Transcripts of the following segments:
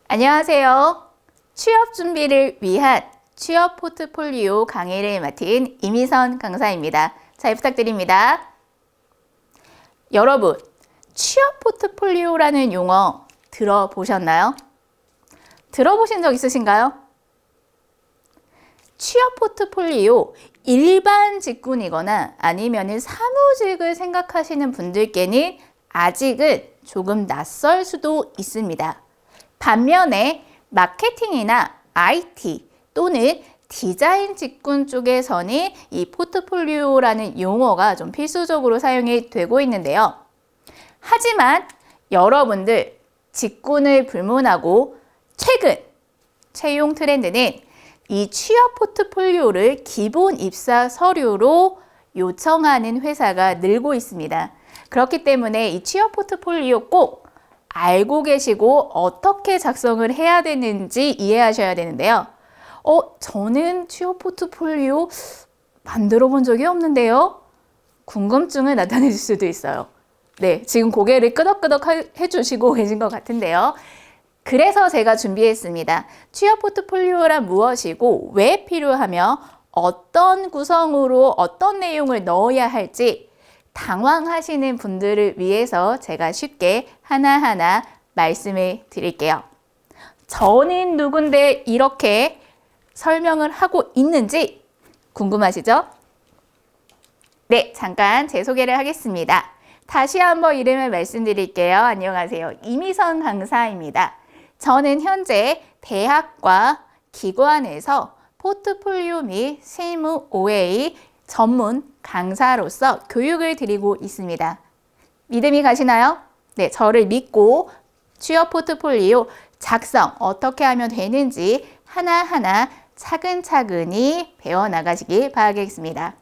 안녕하세요. 취업 준비를 위한 취업 포트폴리오 강의를 맡은 이미선 강사입니다. 잘 부탁드립니다. 여러분, 취업 포트폴리오라는 용어 들어보셨나요? 들어보신 적 있으신가요? 취업 포트폴리오, 일반 직군이거나 아니면 사무직을 생각하시는 분들께는 아직은 조금 낯설 수도 있습니다. 반면에 마케팅이나 IT 또는 디자인 직군 쪽에서는 이 포트폴리오라는 용어가 좀 필수적으로 사용이 되고 있는데요. 하지만 여러분들 직군을 불문하고 최근 채용 트렌드는 이 취업 포트폴리오를 기본 입사 서류로 요청하는 회사가 늘고 있습니다. 그렇기 때문에 이 취업 포트폴리오 꼭 알고 계시고 어떻게 작성을 해야 되는지 이해하셔야 되는데요. 저는 취업 포트폴리오 만들어 본 적이 없는데요. 궁금증을 나타내실 수도 있어요. 네, 지금 고개를 끄덕끄덕 해주시고 계신 것 같은데요. 그래서 제가 준비했습니다. 취업 포트폴리오란 무엇이고 왜 필요하며 어떤 구성으로 어떤 내용을 넣어야 할지 당황하시는 분들을 위해서 제가 쉽게 하나하나 말씀을 드릴게요. 저는 누군데 이렇게 설명을 하고 있는지 궁금하시죠? 네, 잠깐 제 소개를 하겠습니다. 다시 한번 이름을 말씀드릴게요. 안녕하세요. 이미선 강사입니다. 저는 현재 대학과 기관에서 포트폴리오 및 실무 OA 전문 강사로서 교육을 드리고 있습니다. 믿음이 가시나요? 네, 저를 믿고 취업 포트폴리오 작성 어떻게 하면 되는지 하나하나 차근차근히 배워나가시길 바라겠습니다.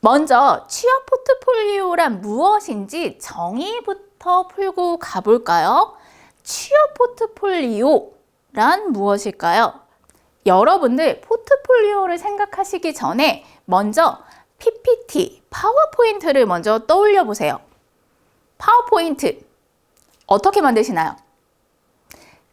먼저 취업 포트폴리오란 무엇인지 정의부터 풀고 가볼까요? 취업 포트폴리오란 무엇일까요? 여러분들 포트폴리오를 생각하시기 전에 먼저 PPT, 파워포인트를 먼저 떠올려 보세요. 파워포인트 어떻게 만드시나요?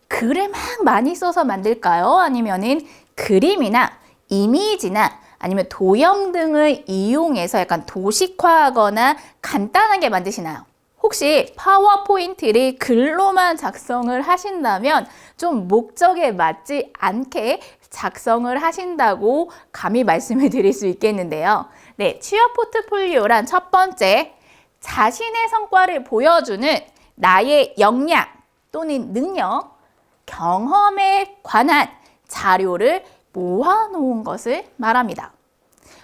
글을 막 많이 써서 만들까요? 아니면은 그림이나 이미지나 아니면 도형 등을 이용해서 약간 도식화하거나 간단하게 만드시나요? 혹시 파워포인트를 글로만 작성을 하신다면 좀 목적에 맞지 않게 작성을 하신다고 감히 말씀을 드릴 수 있겠는데요. 네, 취업 포트폴리오란 첫 번째, 자신의 성과를 보여주는 나의 역량 또는 능력, 경험에 관한 자료를 모아놓은 것을 말합니다.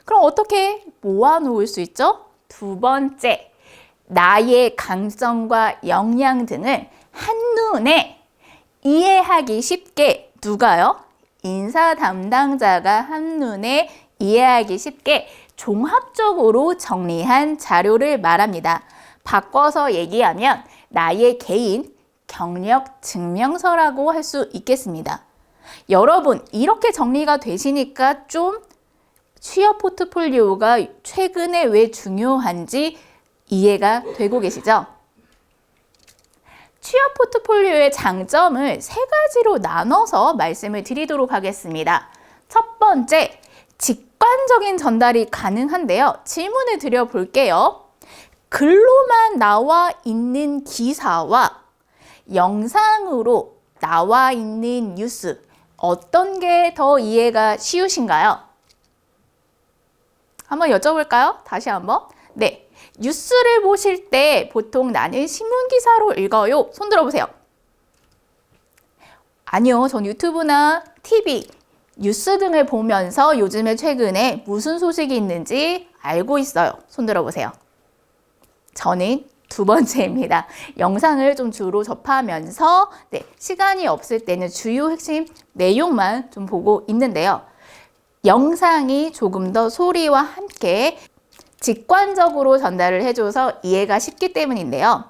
그럼 어떻게 모아놓을 수 있죠? 두 번째, 나의 강점과 역량 등을 한눈에 이해하기 쉽게 누가요? 인사 담당자가 한눈에 이해하기 쉽게 종합적으로 정리한 자료를 말합니다. 바꿔서 얘기하면 나의 개인 경력 증명서라고 할 수 있겠습니다. 여러분, 이렇게 정리가 되시니까 좀 취업 포트폴리오가 최근에 왜 중요한지 이해가 되고 계시죠? 취업 포트폴리오의 장점을 세 가지로 나눠서 말씀을 드리도록 하겠습니다. 첫 번째, 직관적인 전달이 가능한데요. 질문을 드려볼게요. 글로만 나와 있는 기사와 영상으로 나와 있는 뉴스, 어떤 게 더 이해가 쉬우신가요? 한번 여쭤볼까요? 다시 한번. 네, 뉴스를 보실 때 보통 나는 신문기사로 읽어요. 손 들어보세요. 아니요, 전 유튜브나 TV, 뉴스 등을 보면서 요즘에 최근에 무슨 소식이 있는지 알고 있어요. 손 들어보세요. 저는 두 번째입니다. 영상을 좀 주로 접하면서 시간이 없을 때는 주요 핵심 내용만 좀 보고 있는데요. 영상이 조금 더 소리와 함께 직관적으로 전달을 해줘서 이해가 쉽기 때문인데요.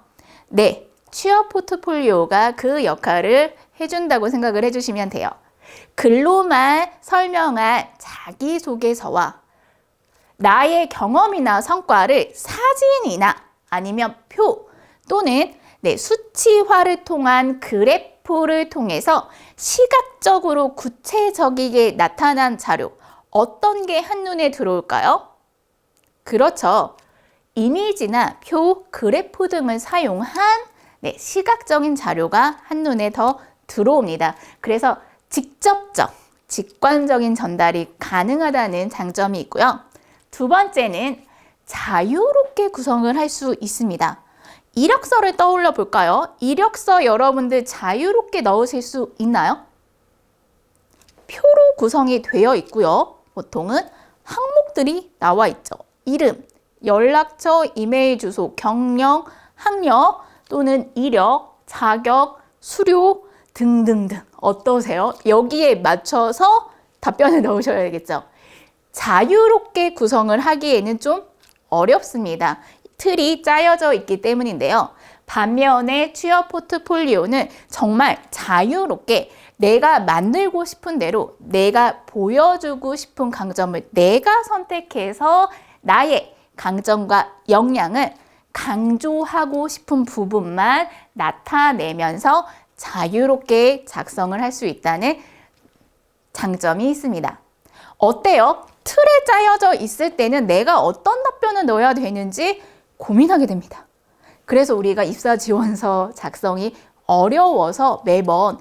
네, 취업 포트폴리오가 그 역할을 해준다고 생각을 해주시면 돼요. 글로만 설명한 자기소개서와 나의 경험이나 성과를 사진이나 아니면 표 또는 수치화를 통한 그래프를 통해서 시각적으로 구체적이게 나타난 자료, 어떤 게 한눈에 들어올까요? 그렇죠. 이미지나 표, 그래프 등을 사용한 시각적인 자료가 한눈에 더 들어옵니다. 그래서 직접적, 직관적인 전달이 가능하다는 장점이 있고요. 두 번째는 자유롭게 구성을 할 수 있습니다. 이력서를 떠올려 볼까요? 이력서 여러분들 자유롭게 넣으실 수 있나요? 표로 구성이 되어 있고요. 보통은 항목들이 나와 있죠. 이름, 연락처, 이메일 주소, 경력, 학력 또는 이력, 자격, 수료 등등등. 어떠세요? 여기에 맞춰서 답변을 넣으셔야겠죠. 자유롭게 구성을 하기에는 좀 어렵습니다. 틀이 짜여져 있기 때문인데요. 반면에 취업 포트폴리오는 정말 자유롭게 내가 만들고 싶은 대로 내가 보여주고 싶은 강점을 내가 선택해서 나의 강점과 역량을 강조하고 싶은 부분만 나타내면서 자유롭게 작성을 할 수 있다는 장점이 있습니다. 어때요? 틀에 짜여져 있을 때는 내가 어떤 답변을 넣어야 되는지 고민하게 됩니다. 그래서 우리가 입사지원서 작성이 어려워서 매번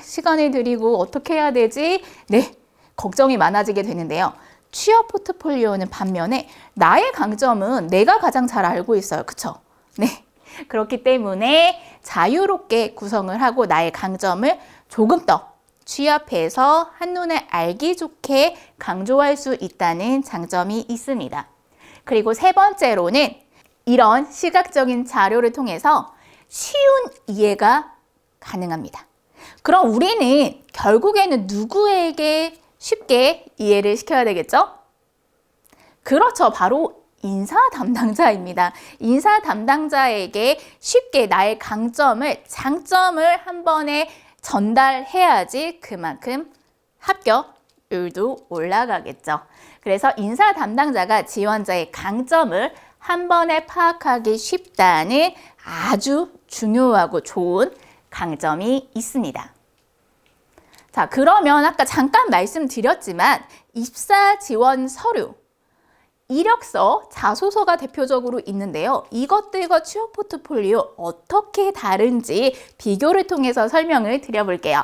시간을 들이고 어떻게 해야 되지? 걱정이 많아지게 되는데요. 취업 포트폴리오는 반면에 나의 강점은 내가 가장 잘 알고 있어요. 그쵸? 그렇기 때문에 자유롭게 구성을 하고 나의 강점을 조금 더 취업해서 한눈에 알기 좋게 강조할 수 있다는 장점이 있습니다. 그리고 세 번째로는 이런 시각적인 자료를 통해서 쉬운 이해가 가능합니다. 그럼 우리는 결국에는 누구에게 쉽게 이해를 시켜야 되겠죠? 그렇죠. 바로 인사 담당자입니다. 인사 담당자에게 쉽게 나의 강점을, 장점을 한 번에 전달해야지 그만큼 합격률도 올라가겠죠. 그래서 인사 담당자가 지원자의 강점을 한 번에 파악하기 쉽다는 아주 중요하고 좋은 강점이 있습니다. 자, 그러면 아까 잠깐 말씀드렸지만 입사 지원 서류, 이력서, 자소서가 대표적으로 있는데요. 이것들과 취업 포트폴리오 어떻게 다른지 비교를 통해서 설명을 드려볼게요.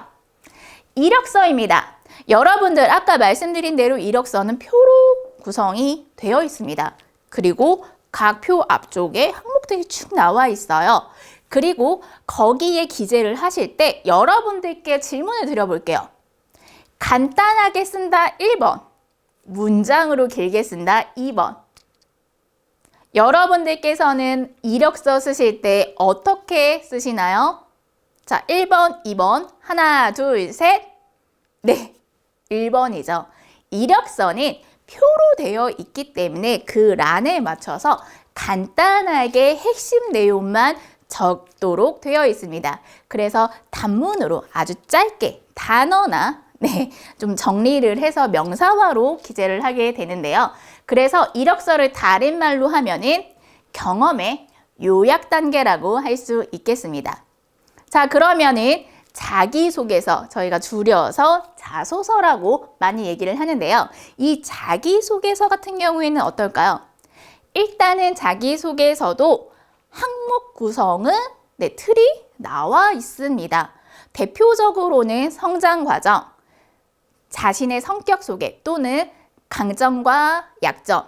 이력서입니다. 여러분들 아까 말씀드린 대로 이력서는 표로 구성이 되어 있습니다. 그리고 각 표 앞쪽에 항목들이 쭉 나와 있어요. 그리고 거기에 기재를 하실 때 여러분들께 질문을 드려볼게요. 간단하게 쓴다 1번, 문장으로 길게 쓴다 2번. 여러분들께서는 이력서 쓰실 때 어떻게 쓰시나요? 자, 1번, 2번, 하나, 둘, 셋. 1번이죠. 이력서는 표로 되어 있기 때문에 그 란에 맞춰서 간단하게 핵심 내용만 적도록 되어 있습니다. 그래서 단문으로 아주 짧게 단어나 좀 정리를 해서 명사화로 기재를 하게 되는데요. 그래서 이력서를 다른 말로 하면은 경험의 요약 단계라고 할 수 있겠습니다. 자, 그러면은 자기소개서, 저희가 줄여서 자소서라고 많이 얘기를 하는데요. 이 자기소개서 같은 경우에는 어떨까요? 일단은 자기소개서도 항목 구성은 틀이 나와 있습니다. 대표적으로는 성장 과정, 자신의 성격 소개 또는 강점과 약점,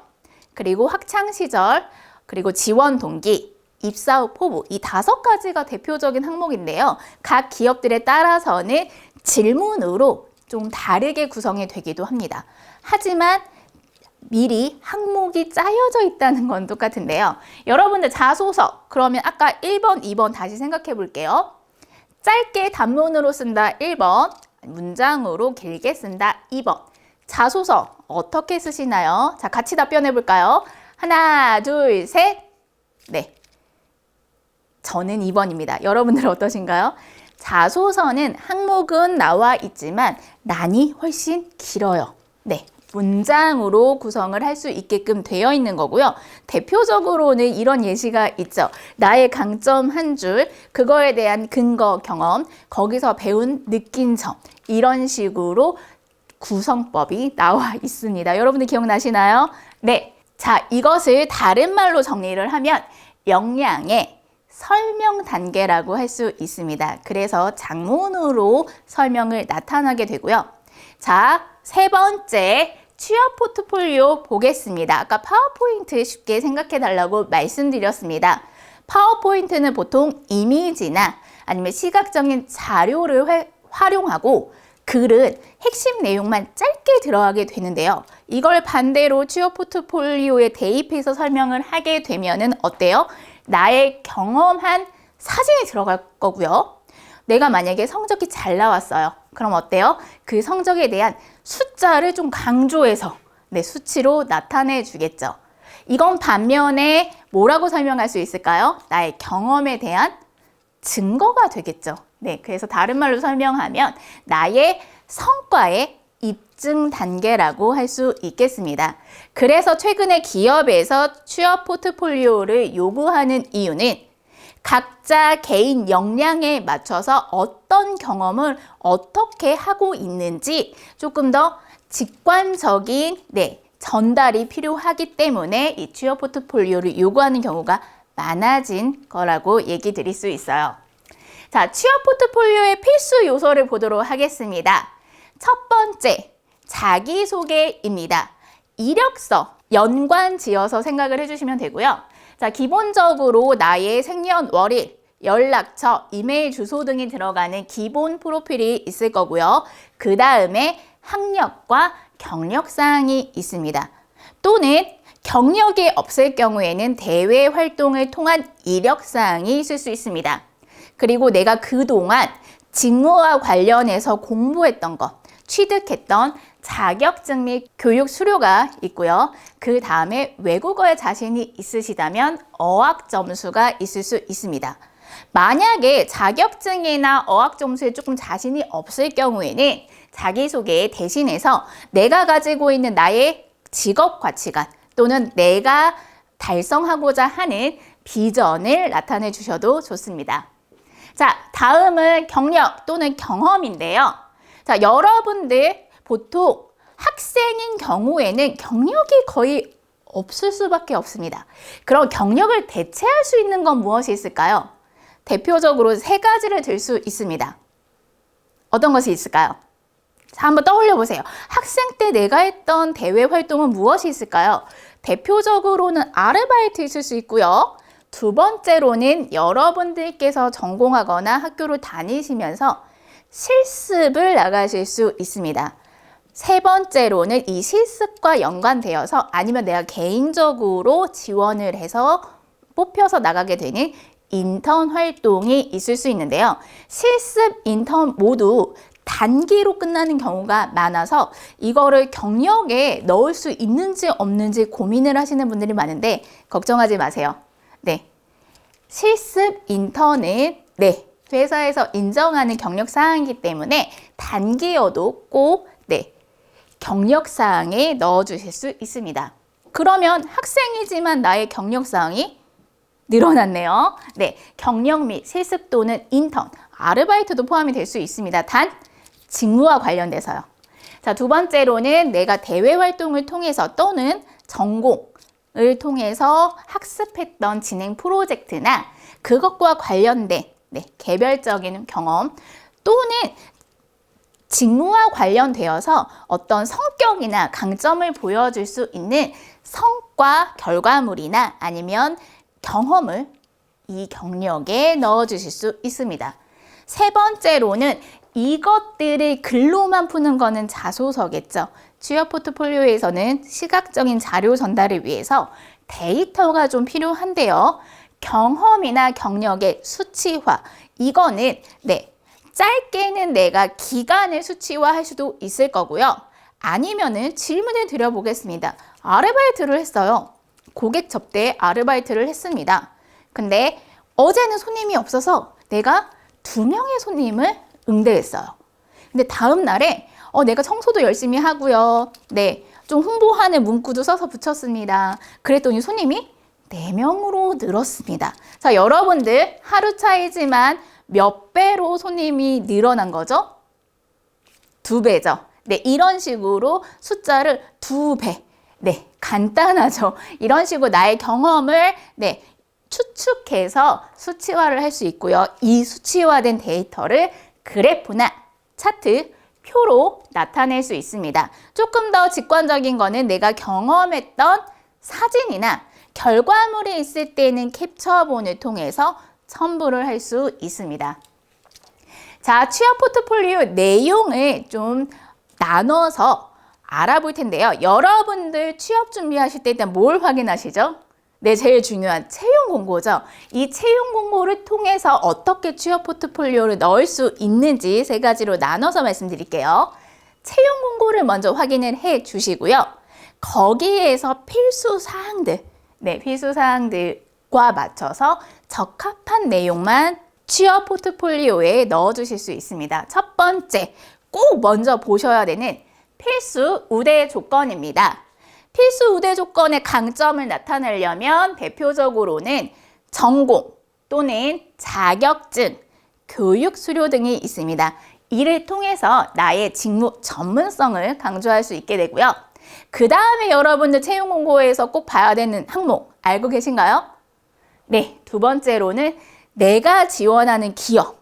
그리고 학창시절, 그리고 지원 동기, 입사 후 포부, 이 5가지가 대표적인 항목인데요. 각 기업들에 따라서는 질문으로 좀 다르게 구성이 되기도 합니다. 하지만 미리 항목이 짜여져 있다는 건 똑같은데요. 여러분들 자소서, 그러면 아까 1번, 2번 다시 생각해 볼게요. 짧게 단문으로 쓴다 1번, 문장으로 길게 쓴다 2번. 자소서 어떻게 쓰시나요? 자, 같이 답변해 볼까요? 하나, 둘, 셋. 저는 2번입니다. 여러분들 어떠신가요? 자소서는 항목은 나와 있지만 란이 훨씬 길어요. 문장으로 구성을 할 수 있게끔 되어 있는 거고요. 대표적으로는 이런 예시가 있죠. 나의 강점 한 줄, 그거에 대한 근거, 경험, 거기서 배운 느낀 점, 이런 식으로 구성법이 나와 있습니다. 여러분들 기억나시나요? 네. 자, 이것을 다른 말로 정리를 하면 역량의 설명 단계라고 할 수 있습니다. 그래서 장문으로 설명을 나타나게 되고요. 자, 세 번째 취업 포트폴리오 보겠습니다. 아까 파워포인트 쉽게 생각해 달라고 말씀드렸습니다. 파워포인트는 보통 이미지나 아니면 시각적인 자료를 활용하고 글은 핵심 내용만 짧게 들어가게 되는데요. 이걸 반대로 취업 포트폴리오에 대입해서 설명을 하게 되면은 어때요? 나의 경험한 사진이 들어갈 거고요. 내가 만약에 성적이 잘 나왔어요. 그럼 어때요? 그 성적에 대한 숫자를 좀 강조해서 수치로 나타내 주겠죠. 이건 반면에 뭐라고 설명할 수 있을까요? 나의 경험에 대한 증거가 되겠죠. 네, 그래서 다른 말로 설명하면 나의 성과의 입증 단계라고 할 수 있겠습니다. 그래서 최근에 기업에서 취업 포트폴리오를 요구하는 이유는 각자 개인 역량에 맞춰서 어떤 경험을 어떻게 하고 있는지 조금 더 직관적인 전달이 필요하기 때문에 이 취업 포트폴리오를 요구하는 경우가 많아진 거라고 얘기 드릴 수 있어요. 자, 취업 포트폴리오의 필수 요소를 보도록 하겠습니다. 첫 번째, 자기소개입니다. 이력서, 연관 지어서 생각을 해주시면 되고요. 자, 기본적으로 나의 생년월일, 연락처, 이메일 주소 등이 들어가는 기본 프로필이 있을 거고요. 그 다음에 학력과 경력사항이 있습니다. 또는 경력이 없을 경우에는 대외 활동을 통한 이력사항이 있을 수 있습니다. 그리고 내가 그동안 직무와 관련해서 공부했던 것, 취득했던 자격증 및 교육 수료가 있고요. 그 다음에 외국어에 자신이 있으시다면 어학 점수가 있을 수 있습니다. 만약에 자격증이나 어학 점수에 조금 자신이 없을 경우에는 자기소개에 대신해서 내가 가지고 있는 나의 직업 가치관 또는 내가 달성하고자 하는 비전을 나타내 주셔도 좋습니다. 자, 다음은 경력 또는 경험인데요. 자, 여러분들 보통 학생인 경우에는 경력이 거의 없을 수밖에 없습니다. 그럼 경력을 대체할 수 있는 건 무엇이 있을까요? 대표적으로 세 가지를 들 수 있습니다. 어떤 것이 있을까요? 자, 한번 떠올려 보세요. 학생 때 내가 했던 대외 활동은 무엇이 있을까요? 대표적으로는 아르바이트 있을 수 있고요. 두 번째로는 여러분들께서 전공하거나 학교를 다니시면서 실습을 나가실 수 있습니다. 세 번째로는 이 실습과 연관되어서 아니면 내가 개인적으로 지원을 해서 뽑혀서 나가게 되는 인턴 활동이 있을 수 있는데요. 실습, 인턴 모두 단기로 끝나는 경우가 많아서 이거를 경력에 넣을 수 있는지 없는지 고민을 하시는 분들이 많은데 걱정하지 마세요. 네, 실습, 인턴은 회사에서 인정하는 경력 사항이기 때문에 단기여도 꼭 경력 사항에 넣어 주실 수 있습니다. 그러면 학생이지만 나의 경력 사항이 늘어났네요. 네, 경력 및 실습 또는 인턴, 아르바이트도 포함이 될 수 있습니다. 단 직무와 관련돼서요. 자, 두 번째로는 내가 대외 활동을 통해서 또는 전공을 통해서 학습했던 진행 프로젝트나 그것과 관련된 개별적인 경험 또는 직무와 관련되어서 어떤 성격이나 강점을 보여줄 수 있는 성과, 결과물이나 아니면 경험을 이 경력에 넣어주실 수 있습니다. 세 번째로는 이것들을 글로만 푸는 거는 자소서겠죠. 취업 포트폴리오에서는 시각적인 자료 전달을 위해서 데이터가 좀 필요한데요. 경험이나 경력의 수치화, 이거는 짧게는 내가 기간을 수치화할 수도 있을 거고요. 아니면은 질문을 드려보겠습니다. 아르바이트를 했어요. 고객 접대에 아르바이트를 했습니다. 근데 어제는 손님이 없어서 내가 2명의 손님을 응대했어요. 근데 다음 날에 내가 청소도 열심히 하고요. 좀 홍보하는 문구도 써서 붙였습니다. 그랬더니 손님이 4명으로 늘었습니다. 자, 여러분들 하루 차이지만 몇 배로 손님이 늘어난 거죠? 2배죠. 네, 이런 식으로 숫자를 2배. 네, 간단하죠. 이런 식으로 나의 경험을 추측해서 수치화를 할 수 있고요. 이 수치화된 데이터를 그래프나 차트, 표로 나타낼 수 있습니다. 조금 더 직관적인 거는 내가 경험했던 사진이나 결과물이 있을 때는 캡처본을 통해서 첨부를 할 수 있습니다. 자, 취업 포트폴리오 내용을 좀 나눠서 알아볼 텐데요. 여러분들 취업 준비하실 때 일단 뭘 확인하시죠? 네, 제일 중요한 채용 공고죠. 이 채용 공고를 통해서 어떻게 취업 포트폴리오를 넣을 수 있는지 3가지로 나눠서 말씀드릴게요. 채용 공고를 먼저 확인을 해 주시고요. 거기에서 필수 사항들, 필수 사항들과 맞춰서 적합한 내용만 취업 포트폴리오에 넣어 주실 수 있습니다. 첫 번째, 꼭 먼저 보셔야 되는 필수 우대 조건입니다. 필수 우대 조건의 강점을 나타내려면 대표적으로는 전공 또는 자격증, 교육 수료 등이 있습니다. 이를 통해서 나의 직무 전문성을 강조할 수 있게 되고요. 그 다음에 여러분들 채용 공고에서 꼭 봐야 되는 항목 알고 계신가요? 네, 2번째로는 내가 지원하는 기업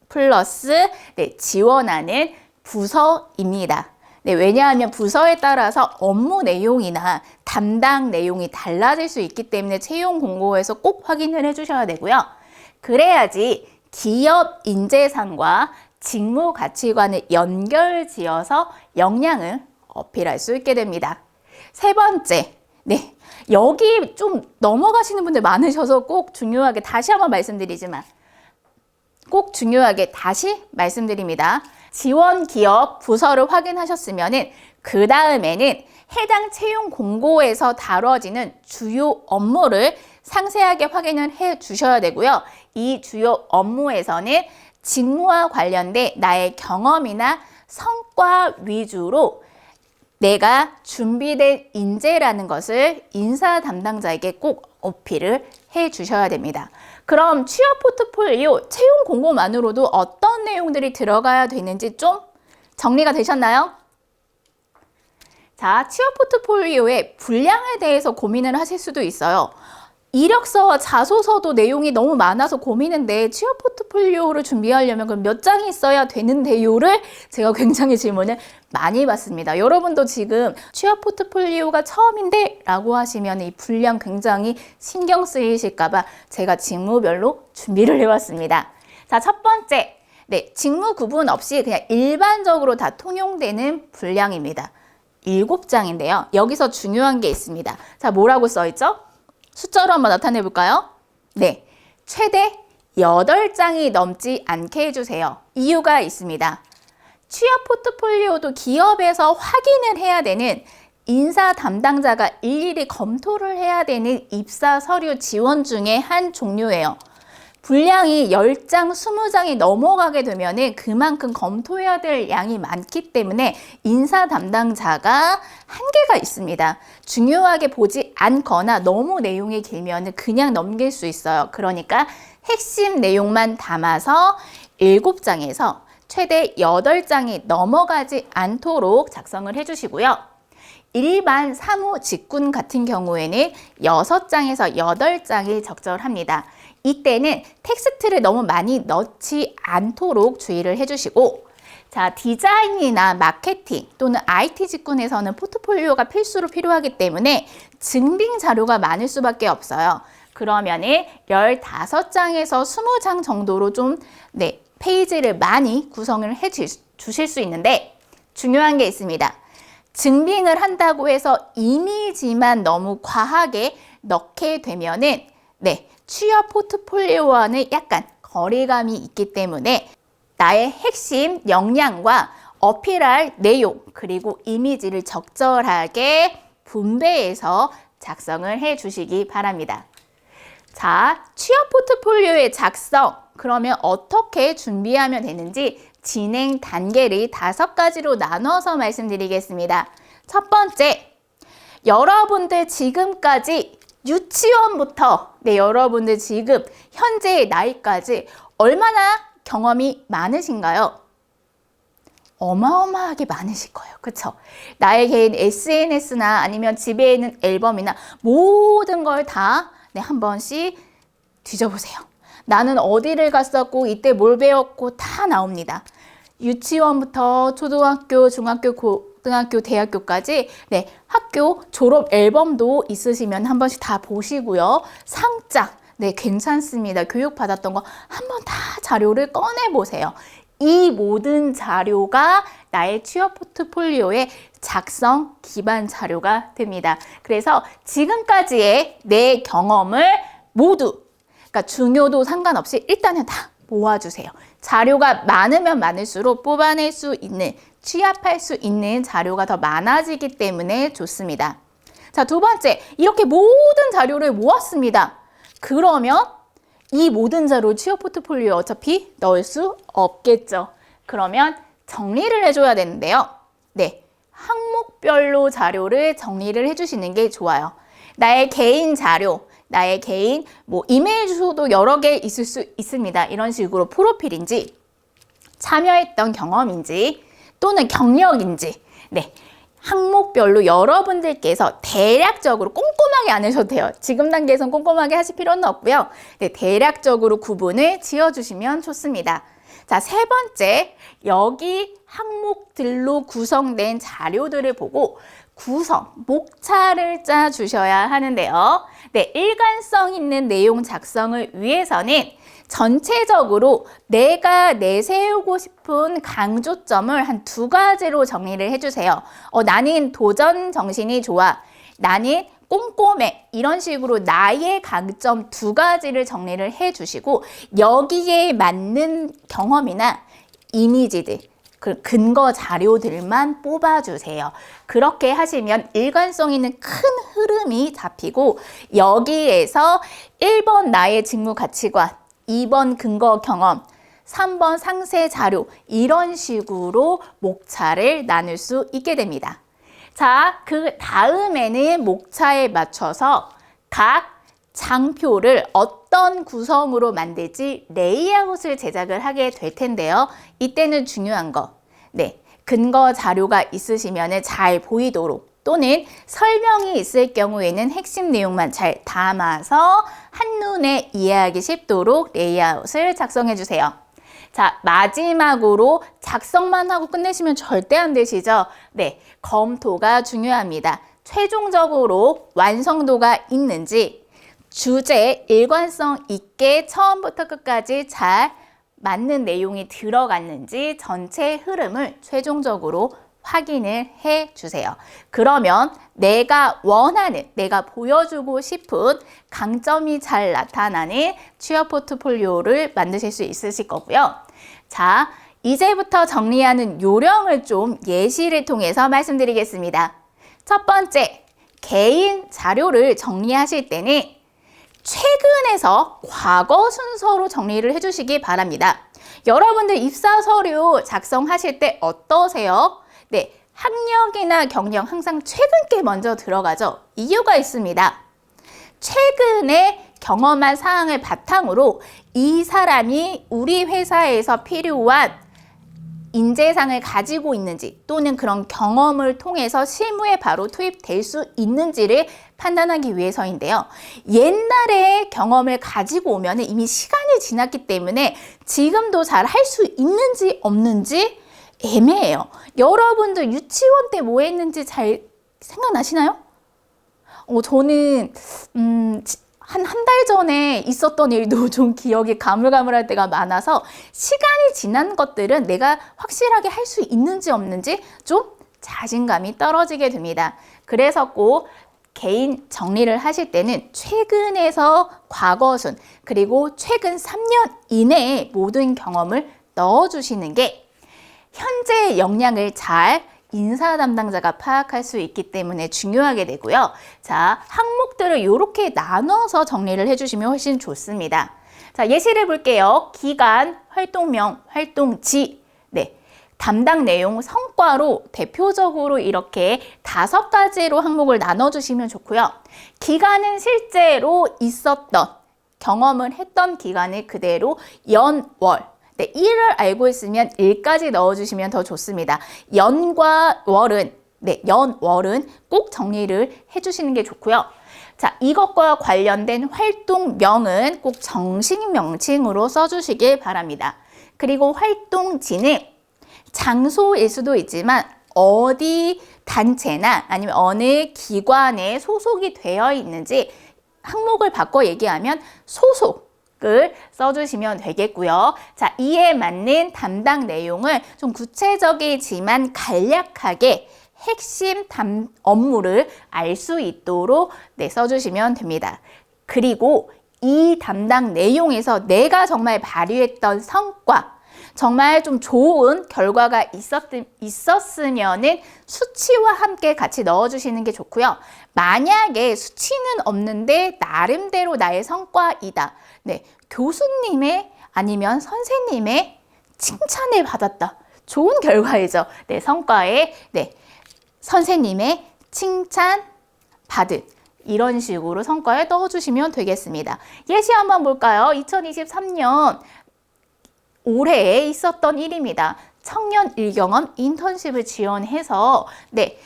플러스 지원하는 부서입니다. 네, 왜냐하면 부서에 따라서 업무 내용이나 담당 내용이 달라질 수 있기 때문에 채용 공고에서 꼭 확인을 해주셔야 되고요. 그래야지 기업 인재상과 직무 가치관을 연결지어서 역량을 어필할 수 있게 됩니다. 3번째, 여기 좀 넘어가시는 분들 많으셔서 꼭 중요하게 다시 한번 말씀드리지만 꼭 중요하게 다시 말씀드립니다. 지원 기업 부서를 확인하셨으면은 그 다음에는 해당 채용 공고에서 다뤄지는 주요 업무를 상세하게 확인을 해 주셔야 되고요. 이 주요 업무에서는 직무와 관련된 나의 경험이나 성과 위주로 내가 준비된 인재라는 것을 인사 담당자에게 꼭 어필을 해 주셔야 됩니다. 그럼 취업 포트폴리오 채용 공고만으로도 어떤 내용들이 들어가야 되는지 좀 정리가 되셨나요? 자, 취업 포트폴리오의 분량에 대해서 고민을 하실 수도 있어요. 이력서와 자소서도 내용이 너무 많아서 고민인데 취업 포트폴리오를 준비하려면 그럼 몇 장이 있어야 되는데요를 제가 굉장히 질문을 많이 받습니다. 여러분도 지금 취업 포트폴리오가 처음인데 라고 하시면 이 분량 굉장히 신경 쓰이실까 봐 제가 직무별로 준비를 해왔습니다. 자, 첫 번째, 직무 구분 없이 그냥 일반적으로 다 통용되는 분량입니다. 7장인데요. 여기서 중요한 게 있습니다. 자, 뭐라고 써있죠? 숫자로 한번 나타내 볼까요? 네, 최대 8장이 넘지 않게 해주세요. 이유가 있습니다. 취업 포트폴리오도 기업에서 확인을 해야 되는 인사 담당자가 일일이 검토를 해야 되는 입사 서류 지원 중에 한 종류예요. 분량이 10장, 20장이 넘어가게 되면 그만큼 검토해야 될 양이 많기 때문에 인사 담당자가 한계가 있습니다. 중요하게 보지 않거나 너무 내용이 길면 그냥 넘길 수 있어요. 그러니까 핵심 내용만 담아서 7장에서 최대 8장이 넘어가지 않도록 작성을 해주시고요. 일반 사무 직군 같은 경우에는 6장에서 8장이 적절합니다. 이때는 텍스트를 너무 많이 넣지 않도록 주의를 해주시고, 자, 디자인이나 마케팅 또는 IT 직군에서는 포트폴리오가 필수로 필요하기 때문에 증빙 자료가 많을 수밖에 없어요. 그러면은 15장에서 20장 정도로 좀 페이지를 많이 구성을 해 주실 수 있는데 중요한 게 있습니다. 증빙을 한다고 해서 이미지만 너무 과하게 넣게 되면은 취업 포트폴리오와는 약간 거리감이 있기 때문에 나의 핵심 역량과 어필할 내용 그리고 이미지를 적절하게 분배해서 작성을 해 주시기 바랍니다. 자, 취업 포트폴리오의 작성, 그러면 어떻게 준비하면 되는지 진행 단계를 5가지로 나눠서 말씀드리겠습니다. 첫 번째, 여러분들 지금까지 유치원부터 여러분들 지금 현재의 나이까지 얼마나 경험이 많으신가요? 어마어마하게 많으실 거예요. 그쵸? 나의 개인 SNS나 아니면 집에 있는 앨범이나 모든 걸 다 한 번씩 뒤져보세요. 나는 어디를 갔었고 이때 뭘 배웠고 다 나옵니다. 유치원부터 초등학교, 중학교, 고등학교, 대학교까지 학교 졸업 앨범도 있으시면 한 번씩 다 보시고요. 상장, 괜찮습니다. 교육받았던 거 한 번 다 자료를 꺼내보세요. 이 모든 자료가 나의 취업 포트폴리오의 작성 기반 자료가 됩니다. 그래서 지금까지의 내 경험을 모두, 그러니까 중요도 상관없이 일단은 다 모아주세요. 자료가 많으면 많을수록 뽑아낼 수 있는, 취합할 수 있는 자료가 더 많아지기 때문에 좋습니다. 자, 두 번째, 이렇게 모든 자료를 모았습니다. 그러면 이 모든 자료 취업 포트폴리오에 어차피 넣을 수 없겠죠. 그러면 정리를 해줘야 되는데요. 항목별로 자료를 정리를 해주시는 게 좋아요. 나의 개인 자료, 나의 개인 이메일 주소도 여러 개 있을 수 있습니다. 이런 식으로 프로필인지, 참여했던 경험인지, 또는 경력인지, 항목별로 여러분들께서 대략적으로 꼼꼼하게 안 하셔도 돼요. 지금 단계에선 꼼꼼하게 하실 필요는 없고요. 대략적으로 구분을 지어주시면 좋습니다. 자, 세 번째, 여기 항목들로 구성된 자료들을 보고 구성, 목차를 짜주셔야 하는데요. 일관성 있는 내용 작성을 위해서는 전체적으로 내가 내세우고 싶은 강조점을 한 2가지로 정리를 해주세요. 나는 도전 정신이 좋아. 나는 꼼꼼해. 이런 식으로 나의 강점 2가지를 정리를 해주시고 여기에 맞는 경험이나 이미지들, 그 근거 자료들만 뽑아주세요. 그렇게 하시면 일관성 있는 큰 흐름이 잡히고 여기에서 1번 나의 직무 가치관, 2번 근거 경험, 3번 상세 자료 이런 식으로 목차를 나눌 수 있게 됩니다. 자, 그 다음에는 목차에 맞춰서 각 장표를 어떤 구성으로 만들지 레이아웃을 제작을 하게 될 텐데요. 이때는 중요한 거, 근거 자료가 있으시면 잘 보이도록 또는 설명이 있을 경우에는 핵심 내용만 잘 담아서 한눈에 이해하기 쉽도록 레이아웃을 작성해 주세요. 자, 마지막으로 작성만 하고 끝내시면 절대 안 되시죠? 검토가 중요합니다. 최종적으로 완성도가 있는지, 주제 일관성 있게 처음부터 끝까지 잘 맞는 내용이 들어갔는지 전체 흐름을 최종적으로 확인을 해 주세요. 그러면 내가 원하는, 내가 보여주고 싶은 강점이 잘 나타나는 취업 포트폴리오를 만드실 수 있으실 거고요. 자, 이제부터 정리하는 요령을 좀 예시를 통해서 말씀드리겠습니다. 첫 번째, 개인 자료를 정리하실 때는 최근에서 과거 순서로 정리를 해주시기 바랍니다. 여러분들 입사 서류 작성하실 때 어떠세요? 학력이나 경력 항상 최근 게 먼저 들어가죠. 이유가 있습니다. 최근에 경험한 사항을 바탕으로 이 사람이 우리 회사에서 필요한 인재상을 가지고 있는지 또는 그런 경험을 통해서 실무에 바로 투입될 수 있는지를 판단하기 위해서인데요. 옛날에 경험을 가지고 오면 이미 시간이 지났기 때문에 지금도 잘 할 수 있는지 없는지 애매해요. 여러분들 유치원 때 뭐 했는지 잘 생각나시나요? 저는 한 달 전에 있었던 일도 좀 기억이 가물가물할 때가 많아서 시간이 지난 것들은 내가 확실하게 할 수 있는지 없는지 좀 자신감이 떨어지게 됩니다. 그래서 꼭 개인 정리를 하실 때는 최근에서 과거순 그리고 최근 3년 이내의 모든 경험을 넣어주시는 게 현재의 역량을 잘 인사 담당자가 파악할 수 있기 때문에 중요하게 되고요. 자, 항목들을 이렇게 나눠서 정리를 해주시면 훨씬 좋습니다. 자, 예시를 볼게요. 기간, 활동명, 활동지. 담당 내용 성과로 대표적으로 이렇게 5가지로 항목을 나눠주시면 좋고요. 기간은 실제로 있었던, 경험을 했던 기간을 그대로 연, 월. 네, 일을 알고 있으면 일까지 넣어주시면 더 좋습니다. 연과 월은, 네, 연, 월은 꼭 정리를 해주시는 게 좋고요. 자, 이것과 관련된 활동명은 꼭 정식 명칭으로 써주시길 바랍니다. 그리고 활동지는 장소일 수도 있지만 어디 단체나 아니면 어느 기관에 소속이 되어 있는지 항목을 바꿔 얘기하면 소속을 써주시면 되겠고요. 자, 이에 맞는 담당 내용을 좀 구체적이지만 간략하게 핵심 업무를 알 수 있도록 네, 써주시면 됩니다. 그리고 이 담당 내용에서 내가 정말 발휘했던 성과, 정말 좀 좋은 결과가 있었으면은 수치와 함께 같이 넣어주시는 게 좋고요. 만약에 수치는 없는데 나름대로 나의 성과이다. 네, 교수님의 아니면 선생님의 칭찬을 받았다. 좋은 결과이죠. 네, 성과에 네, 선생님의 칭찬 받은 이런 식으로 성과에 넣어주시면 되겠습니다. 예시 한번 볼까요? 2023년 올해에 있었던 일입니다. 청년 일경험 인턴십을 지원해서 네,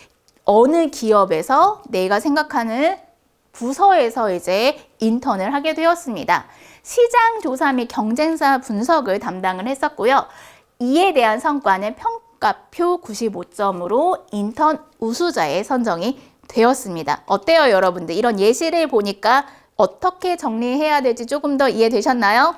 어느 기업에서 내가 생각하는 부서에서 이제 인턴을 하게 되었습니다. 시장 조사 및 경쟁사 분석을 담당을 했었고요. 이에 대한 성과는 평가표 95점으로 인턴 우수자에 선정이 되었습니다. 어때요, 여러분들? 이런 예시를 보니까 어떻게 정리해야 될지 조금 더 이해되셨나요?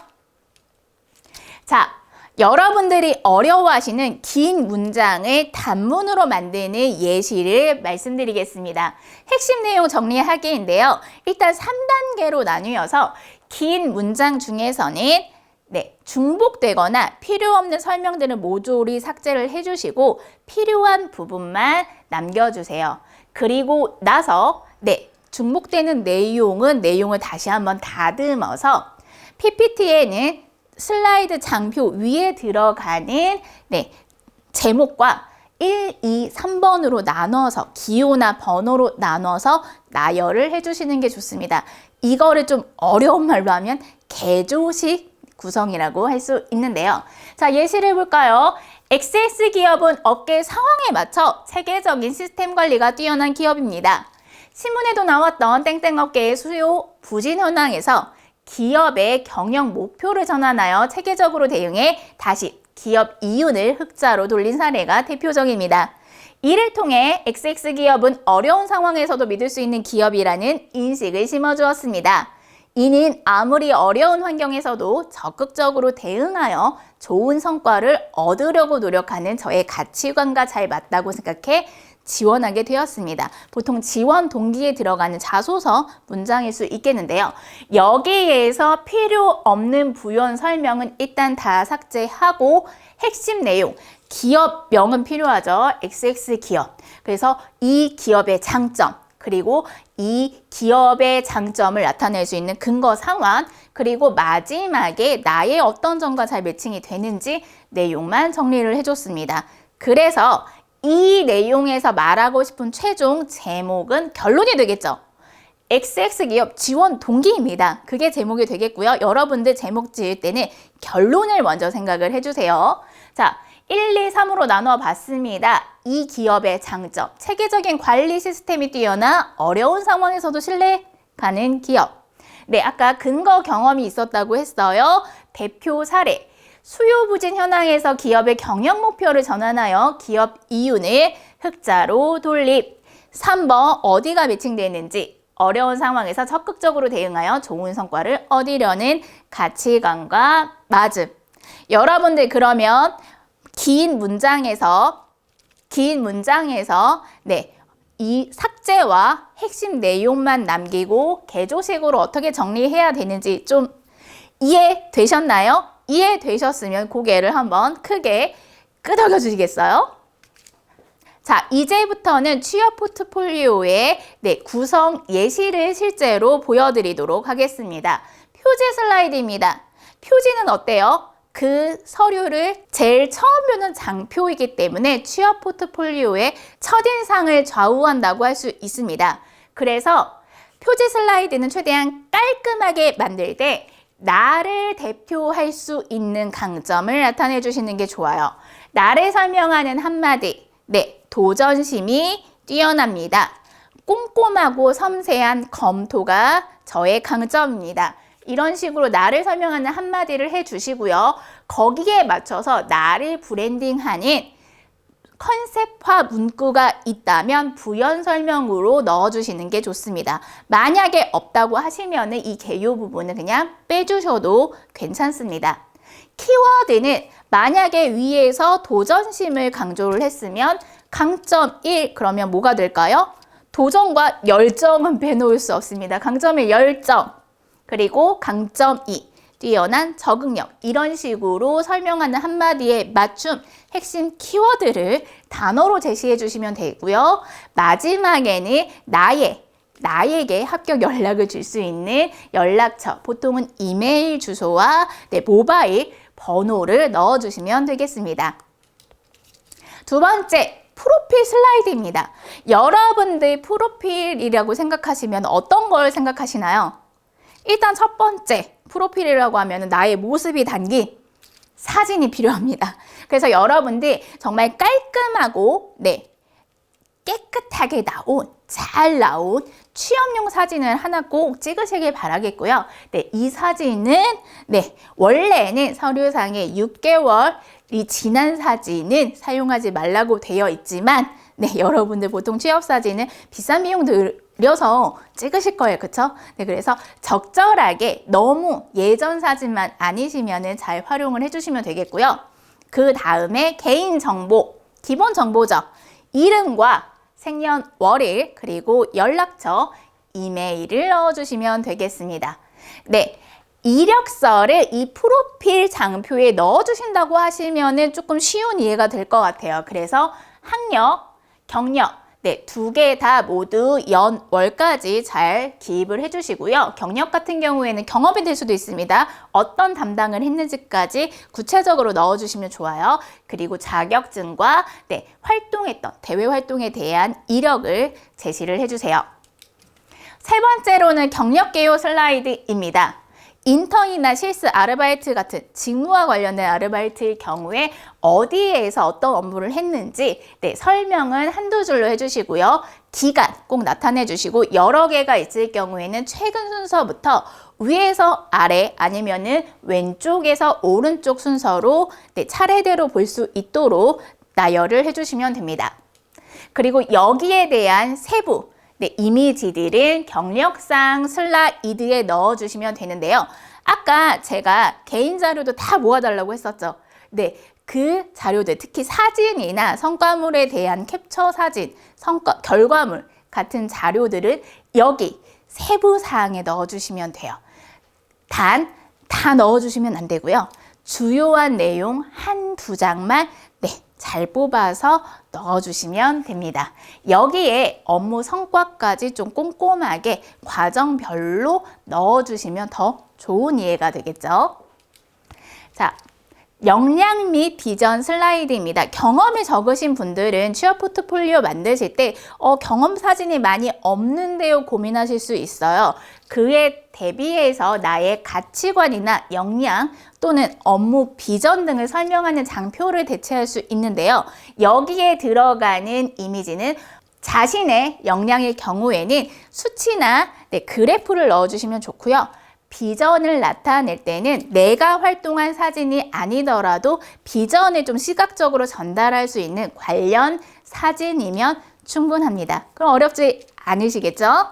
자, 여러분들이 어려워하시는 긴 문장을 단문으로 만드는 예시를 말씀드리겠습니다. 핵심 내용 정리하기인데요. 일단 3단계로 나뉘어서 긴 문장 중에서는 네, 중복되거나 필요 없는 설명들은 모조리 삭제를 해주시고 필요한 부분만 남겨주세요. 그리고 나서 네, 중복되는 내용을 다시 한번 다듬어서 PPT에는 슬라이드 장표 위에 들어가는 네, 제목과 1, 2, 3번으로 나눠서 기호나 번호로 나눠서 나열을 해주시는 게 좋습니다. 이거를 좀 어려운 말로 하면 개조식 구성이라고 할 수 있는데요. 자, 예시를 볼까요? XX 기업은 업계 상황에 맞춰 체계적인 시스템 관리가 뛰어난 기업입니다. 신문에도 나왔던 땡땡 업계의 수요 부진 현황에서 기업의 경영 목표를 전환하여 체계적으로 대응해 다시 기업 이윤을 흑자로 돌린 사례가 대표적입니다. 이를 통해 XX 기업은 어려운 상황에서도 믿을 수 있는 기업이라는 인식을 심어주었습니다. 이는 아무리 어려운 환경에서도 적극적으로 대응하여 좋은 성과를 얻으려고 노력하는 저의 가치관과 잘 맞다고 생각해 지원하게 되었습니다. 보통 지원 동기에 들어가는 자소서 문장일 수 있겠는데요. 여기에서 필요 없는 부연 설명은 일단 다 삭제하고 핵심 내용, 기업명은 필요하죠. XX 기업. 그래서 이 기업의 장점, 그리고 이 기업의 장점을 나타낼 수 있는 근거 상황, 그리고 마지막에 나의 어떤 점과 잘 매칭이 되는지 내용만 정리를 해줬습니다. 그래서 이 내용에서 말하고 싶은 최종 제목은 결론이 되겠죠. XX 기업 지원 동기입니다. 그게 제목이 되겠고요. 여러분들 제목 지을 때는 결론을 먼저 생각을 해주세요. 자, 1, 2, 3으로 나눠 봤습니다. 이 기업의 장점, 체계적인 관리 시스템이 뛰어나 어려운 상황에서도 신뢰 가는 기업. 네, 아까 근거 경험이 있었다고 했어요. 대표 사례. 수요 부진 현황에서 기업의 경영 목표를 전환하여 기업 이윤을 흑자로 돌립. 3번 어디가 매칭되는지 어려운 상황에서 적극적으로 대응하여 좋은 성과를 얻으려는 가치관과 맞음. 여러분들 그러면 긴 문장에서 네, 이 삭제와 핵심 내용만 남기고 개조식으로 어떻게 정리해야 되는지 좀 이해되셨나요? 이해되셨으면 고개를 한번 크게 끄덕여 주시겠어요? 자, 이제부터는 취업 포트폴리오의 네, 구성 예시를 실제로 보여드리도록 하겠습니다. 표지 슬라이드입니다. 표지는 어때요? 그 서류를 제일 처음 보는 장표이기 때문에 취업 포트폴리오의 첫인상을 좌우한다고 할 수 있습니다. 그래서 표지 슬라이드는 최대한 깔끔하게 만들 때 나를 대표할 수 있는 강점을 나타내 주시는 게 좋아요. 나를 설명하는 한마디. 네, 도전심이 뛰어납니다. 꼼꼼하고 섬세한 검토가 저의 강점입니다. 이런 식으로 나를 설명하는 한마디를 해주시고요. 거기에 맞춰서 나를 브랜딩하는 컨셉화 문구가 있다면 부연 설명으로 넣어주시는 게 좋습니다. 만약에 없다고 하시면 이 개요 부분은 그냥 빼주셔도 괜찮습니다. 키워드는 만약에 위에서 도전심을 강조를 했으면 강점 1, 그러면 뭐가 될까요? 도전과 열정은 빼놓을 수 없습니다. 강점의 열정, 그리고 강점 2, 뛰어난 적응력, 이런 식으로 설명하는 한마디에 맞춤 핵심 키워드를 단어로 제시해 주시면 되고요. 마지막에는 나에게 합격 연락을 줄 수 있는 연락처, 보통은 이메일 주소와 모바일 번호를 넣어주시면 되겠습니다. 두 번째, 프로필 슬라이드입니다. 여러분들 프로필이라고 생각하시면 어떤 걸 생각하시나요? 일단 첫 번째, 프로필이라고 하면 나의 모습이 담긴 사진이 필요합니다. 그래서 여러분들 정말 깔끔하고 깨끗하게 잘 나온 취업용 사진을 하나 꼭 찍으시길 바라겠고요. 이 사진은 원래는 서류상에 6개월이 지난 사진은 사용하지 말라고 되어 있지만 여러분들 보통 취업 사진은 비싼 비용 들여서 찍으실 거예요. 그쵸? 그래서 적절하게 너무 예전 사진만 아니시면 잘 활용을 해주시면 되겠고요. 그 다음에 개인정보, 기본 정보죠. 이름과 생년월일, 그리고 연락처, 이메일을 넣어주시면 되겠습니다. 이력서를 이 프로필 장표에 넣어주신다고 하시면 조금 쉬운 이해가 될 것 같아요. 그래서 학력, 경력, 두 개 다 모두 연, 월까지 잘 기입을 해주시고요. 경력 같은 경우에는 경험이 될 수도 있습니다. 어떤 담당을 했는지까지 구체적으로 넣어주시면 좋아요. 그리고 자격증과 활동했던 대외 활동에 대한 이력을 제시를 해주세요. 세 번째로는 경력 개요 슬라이드입니다. 인턴이나 실습, 아르바이트 같은 직무와 관련된 아르바이트의 경우에 어디에서 어떤 업무를 했는지 설명은 한두 줄로 해주시고요. 기간 꼭 나타내 주시고 여러 개가 있을 경우에는 최근 순서부터 위에서 아래 아니면은 왼쪽에서 오른쪽 순서로 차례대로 볼 수 있도록 나열을 해주시면 됩니다. 그리고 여기에 대한 세부 이미지들은 경력상 슬라이드에 넣어주시면 되는데요. 아까 제가 개인 자료도 다 모아달라고 했었죠. 그 자료들, 특히 사진이나 성과물에 대한 캡처 사진, 결과물 같은 자료들은 여기 세부 사항에 넣어주시면 돼요. 단, 다 넣어주시면 안 되고요. 주요한 내용 한두 장만 잘 뽑아서 넣어주시면 됩니다. 여기에 업무 성과까지 좀 꼼꼼하게 과정별로 넣어주시면 더 좋은 이해가 되겠죠. 자, 역량 및 비전 슬라이드입니다. 경험이 적으신 분들은 취업 포트폴리오 만드실 때 경험 사진이 많이 없는데요 고민하실 수 있어요. 그에 대비해서 나의 가치관이나 역량 또는 업무 비전 등을 설명하는 장표를 대체할 수 있는데요. 여기에 들어가는 이미지는 자신의 역량의 경우에는 수치나 그래프를 넣어주시면 좋고요. 비전을 나타낼 때는 내가 활동한 사진이 아니더라도 비전을 좀 시각적으로 전달할 수 있는 관련 사진이면 충분합니다. 그럼 어렵지 않으시겠죠?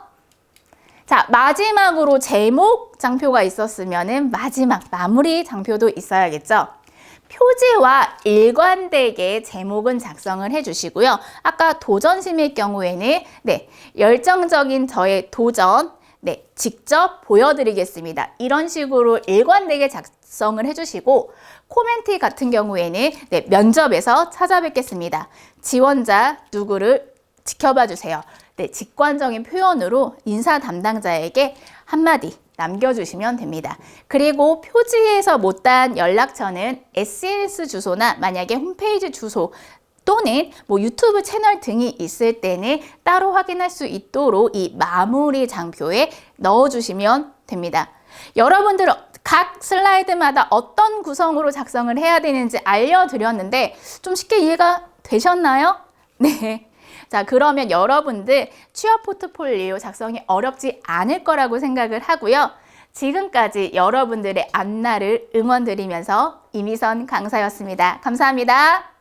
자, 마지막으로 제목 장표가 있었으면 마지막 마무리 장표도 있어야겠죠? 표지와 일관되게 제목은 작성을 해주시고요. 아까 도전심일 경우에는 열정적인 저의 도전, 직접 보여드리겠습니다. 이런 식으로 일관되게 작성을 해주시고 코멘트 같은 경우에는 면접에서 찾아뵙겠습니다. 지원자 누구를 지켜봐 주세요. 직관적인 표현으로 인사 담당자에게 한마디 남겨주시면 됩니다. 그리고 표지에서 못한 연락처는 SNS 주소나 만약에 홈페이지 주소 또는 뭐 유튜브 채널 등이 있을 때는 따로 확인할 수 있도록 이 마무리 장표에 넣어주시면 됩니다. 여러분들 각 슬라이드마다 어떤 구성으로 작성을 해야 되는지 알려드렸는데 좀 쉽게 이해가 되셨나요? 네. 자, 그러면 여러분들 취업 포트폴리오 작성이 어렵지 않을 거라고 생각을 하고요. 지금까지 여러분들의 앞날을 응원드리면서 이미선 강사였습니다. 감사합니다.